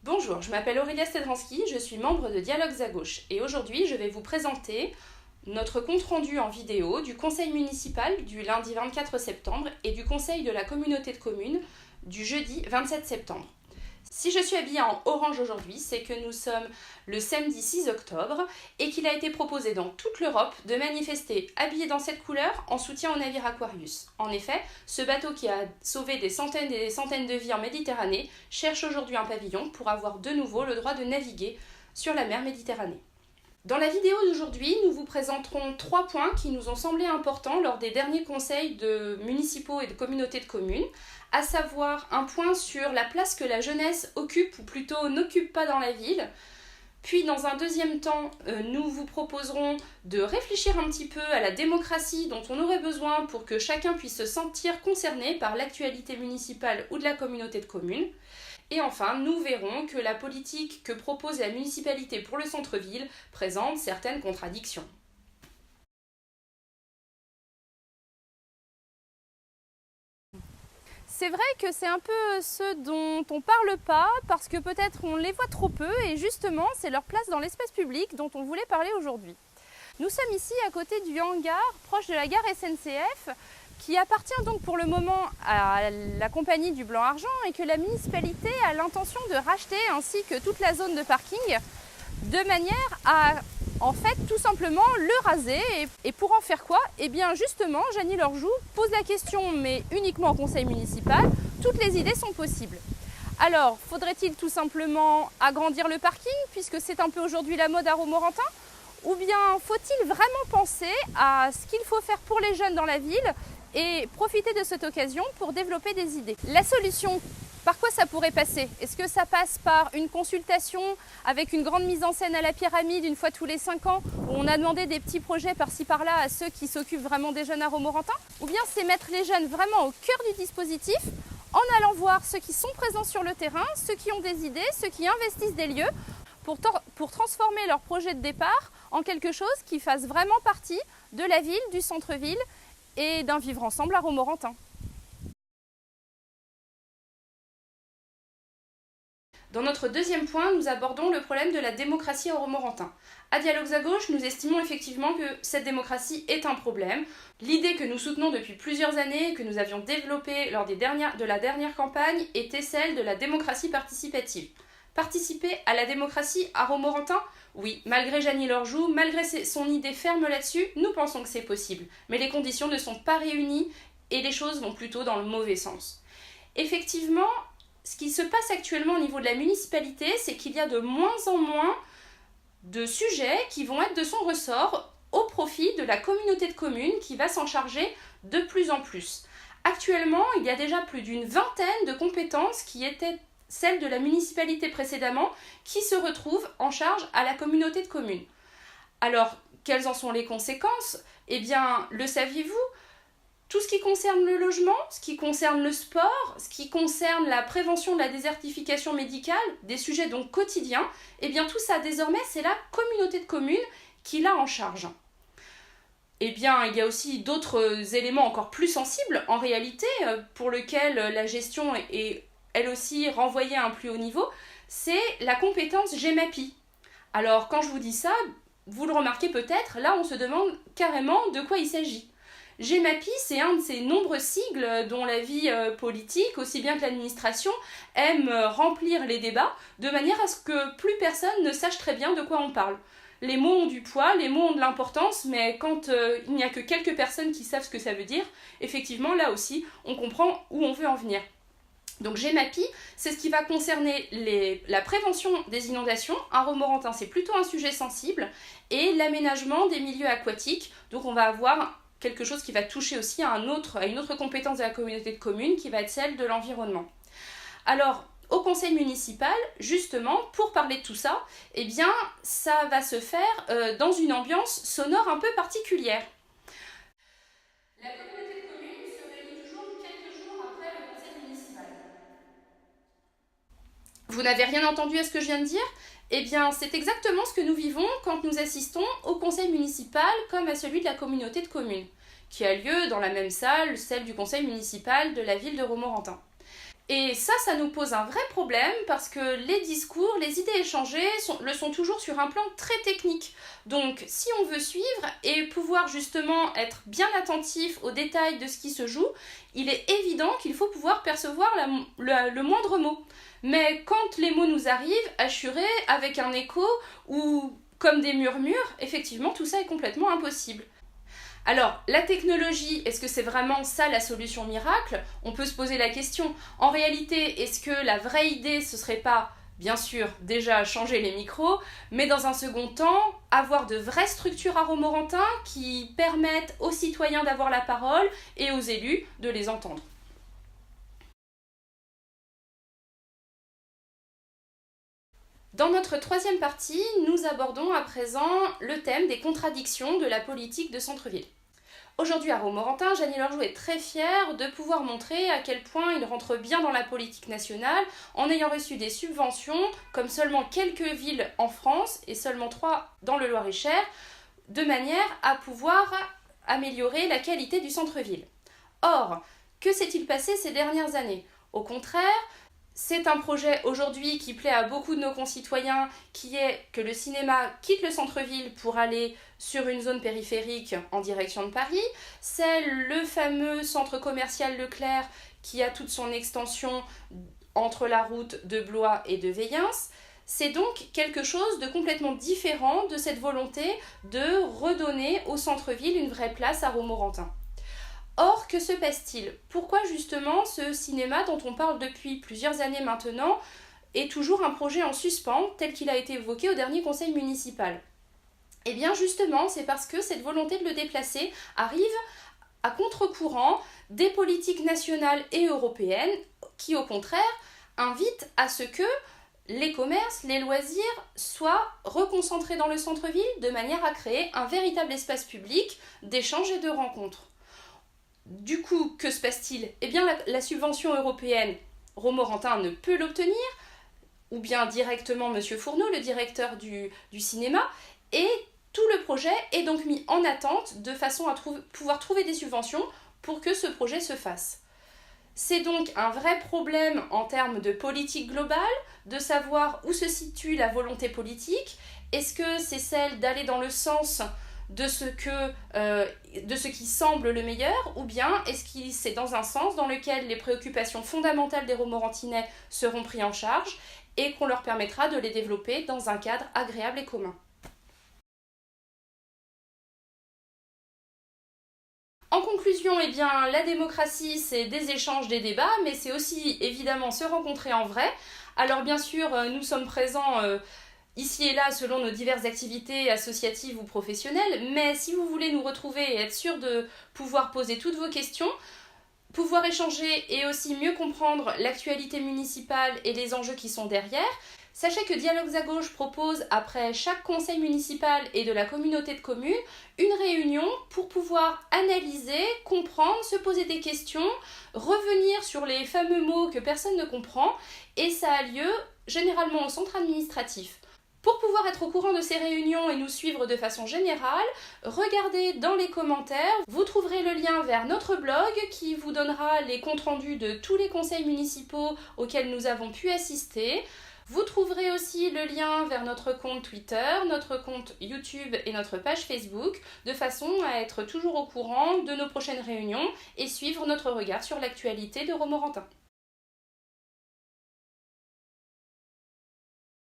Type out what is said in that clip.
Bonjour, je m'appelle Aurélia Stedransky, je suis membre de Dialogues à gauche et aujourd'hui je vais vous présenter notre compte-rendu en vidéo du conseil municipal du lundi 24 septembre et du conseil de la communauté de communes du jeudi 27 septembre. Si je suis habillée en orange aujourd'hui, c'est que nous sommes le samedi 6 octobre et qu'il a été proposé dans toute l'Europe de manifester habillés dans cette couleur en soutien au navire Aquarius. En effet, ce bateau qui a sauvé des centaines et des centaines de vies en Méditerranée cherche aujourd'hui un pavillon pour avoir de nouveau le droit de naviguer sur la mer Méditerranée. Dans la vidéo d'aujourd'hui, nous vous présenterons 3 points qui nous ont semblé importants lors des derniers conseils municipaux et de communautés de communes, à savoir un point sur la place que la jeunesse occupe ou plutôt n'occupe pas dans la ville. Puis dans un deuxième temps, nous vous proposerons de réfléchir un petit peu à la démocratie dont on aurait besoin pour que chacun puisse se sentir concerné par l'actualité municipale ou de la communauté de communes. Et enfin, nous verrons que la politique que propose la municipalité pour le centre-ville présente certaines contradictions. C'est vrai que c'est un peu ceux dont on parle pas parce que peut-être on les voit trop peu et justement c'est leur place dans l'espace public dont on voulait parler aujourd'hui. Nous sommes ici à côté du hangar proche de la gare SNCF qui appartient donc pour le moment à la compagnie du Blanc-Argent et que la municipalité a l'intention de racheter ainsi que toute la zone de parking de manière à en fait tout simplement le raser. Et pour en faire quoi? Eh bien justement, Jeannie Lorjou pose la question, mais uniquement au conseil municipal, toutes les idées sont possibles. Alors, faudrait-il tout simplement agrandir le parking, puisque c'est un peu aujourd'hui la mode à Romorantin? Ou bien faut-il vraiment penser à ce qu'il faut faire pour les jeunes dans la ville et profiter de cette occasion pour développer des idées? La solution, par quoi ça pourrait passer? Est-ce que ça passe par une consultation avec une grande mise en scène à la pyramide une fois tous les 5 ans où on a demandé des petits projets par-ci par-là à ceux qui s'occupent vraiment des jeunes à Romorantin? Ou bien c'est mettre les jeunes vraiment au cœur du dispositif en allant voir ceux qui sont présents sur le terrain, ceux qui ont des idées, ceux qui investissent des lieux pour transformer leur projet de départ en quelque chose qui fasse vraiment partie de la ville, du centre-ville et d'un vivre ensemble à Romorantin. Dans notre deuxième point, nous abordons le problème de la démocratie à Romorantin. À Dialogues à gauche, nous estimons effectivement que cette démocratie est un problème. L'idée que nous soutenons depuis plusieurs années et que nous avions développée lors de la dernière campagne était celle de la démocratie participative. Participer à la démocratie à Romorantin? Oui, malgré Jeannie Lorjou, malgré son idée ferme là-dessus, nous pensons que c'est possible. Mais les conditions ne sont pas réunies et les choses vont plutôt dans le mauvais sens. Effectivement, ce qui se passe actuellement au niveau de la municipalité, c'est qu'il y a de moins en moins de sujets qui vont être de son ressort au profit de la communauté de communes qui va s'en charger de plus en plus. Actuellement, il y a déjà plus d'une vingtaine de compétences qui étaient celles de la municipalité précédemment qui se retrouvent en charge à la communauté de communes. Alors, quelles en sont les conséquences? Eh bien, le saviez-vous? Tout ce qui concerne le logement, ce qui concerne le sport, ce qui concerne la prévention de la désertification médicale, des sujets donc quotidiens, eh bien tout ça désormais c'est la communauté de communes qui l'a en charge. Eh bien il y a aussi d'autres éléments encore plus sensibles en réalité pour lesquels la gestion est elle aussi renvoyée à un plus haut niveau, c'est la compétence GEMAPI. Alors quand je vous dis ça, vous le remarquez peut-être, là on se demande carrément de quoi il s'agit. GEMAPI, c'est un de ces nombreux sigles dont la vie politique, aussi bien que l'administration, aime remplir les débats de manière à ce que plus personne ne sache très bien de quoi on parle. Les mots ont du poids, les mots ont de l'importance, mais quand il n'y a que quelques personnes qui savent ce que ça veut dire, effectivement, là aussi, on comprend où on veut en venir. Donc GEMAPI, c'est ce qui va concerner la prévention des inondations. À Romorantin, c'est plutôt un sujet sensible, et l'aménagement des milieux aquatiques. Donc on va avoir quelque chose qui va toucher aussi à une autre compétence de la communauté de communes qui va être celle de l'environnement. Alors, au conseil municipal, justement, pour parler de tout ça, eh bien, ça va se faire dans une ambiance sonore un peu particulière. La communauté de communes se réunit toujours quelques jours après le conseil municipal. Vous n'avez rien entendu à ce que je viens de dire? Eh bien, c'est exactement ce que nous vivons quand nous assistons au conseil municipal comme à celui de la communauté de communes, qui a lieu dans la même salle, celle du conseil municipal de la ville de Romorantin. Et ça nous pose un vrai problème parce que les discours, les idées échangées le sont toujours sur un plan très technique. Donc si on veut suivre et pouvoir justement être bien attentif aux détails de ce qui se joue, il est évident qu'il faut pouvoir percevoir le moindre mot. Mais quand les mots nous arrivent, assurés, avec un écho ou comme des murmures, effectivement tout ça est complètement impossible. Alors, la technologie, est-ce que c'est vraiment ça la solution miracle? On peut se poser la question. En réalité, est-ce que la vraie idée, ce serait pas, bien sûr, déjà changer les micros, mais dans un second temps, avoir de vraies structures à Romorantin qui permettent aux citoyens d'avoir la parole et aux élus de les entendre? Dans notre troisième partie, nous abordons à présent le thème des contradictions de la politique de centre-ville. Aujourd'hui à Romorantin, Jeannie Lorgeau est très fière de pouvoir montrer à quel point il rentre bien dans la politique nationale en ayant reçu des subventions, comme seulement quelques villes en France et seulement 3 dans le Loir-et-Cher, de manière à pouvoir améliorer la qualité du centre-ville. Or, que s'est-il passé ces dernières années? Au contraire, c'est un projet aujourd'hui qui plaît à beaucoup de nos concitoyens, qui est que le cinéma quitte le centre-ville pour aller sur une zone périphérique en direction de Paris. C'est le fameux centre commercial Leclerc qui a toute son extension entre la route de Blois et de Veyens. C'est donc quelque chose de complètement différent de cette volonté de redonner au centre-ville une vraie place à Romorantin. Or, que se passe-t-il? Pourquoi justement ce cinéma dont on parle depuis plusieurs années maintenant est toujours un projet en suspens tel qu'il a été évoqué au dernier conseil municipal? Eh bien justement, c'est parce que cette volonté de le déplacer arrive à contre-courant des politiques nationales et européennes qui au contraire invitent à ce que les commerces, les loisirs soient reconcentrés dans le centre-ville de manière à créer un véritable espace public d'échange et de rencontres. Du coup, que se passe-t-il? Eh bien, la subvention européenne, Romorantin ne peut l'obtenir, ou bien directement M. Fourneau, le directeur du cinéma, et tout le projet est donc mis en attente de façon à pouvoir trouver des subventions pour que ce projet se fasse. C'est donc un vrai problème en termes de politique globale, de savoir où se situe la volonté politique. Est-ce que c'est celle d'aller dans le sens de ce qui semble le meilleur, ou bien est-ce que c'est dans un sens dans lequel les préoccupations fondamentales des Romorantinais seront prises en charge et qu'on leur permettra de les développer dans un cadre agréable et commun. En conclusion, eh bien, la démocratie, c'est des échanges, des débats, mais c'est aussi évidemment se rencontrer en vrai. Alors bien sûr, nous sommes présents ici et là selon nos diverses activités associatives ou professionnelles, mais si vous voulez nous retrouver et être sûr de pouvoir poser toutes vos questions, pouvoir échanger et aussi mieux comprendre l'actualité municipale et les enjeux qui sont derrière, sachez que Dialogues à gauche propose, après chaque conseil municipal et de la communauté de communes, une réunion pour pouvoir analyser, comprendre, se poser des questions, revenir sur les fameux mots que personne ne comprend, et ça a lieu généralement au centre administratif. Pour pouvoir être au courant de ces réunions et nous suivre de façon générale, regardez dans les commentaires, vous trouverez le lien vers notre blog qui vous donnera les comptes rendus de tous les conseils municipaux auxquels nous avons pu assister. Vous trouverez aussi le lien vers notre compte Twitter, notre compte YouTube et notre page Facebook, de façon à être toujours au courant de nos prochaines réunions et suivre notre regard sur l'actualité de Romorantin.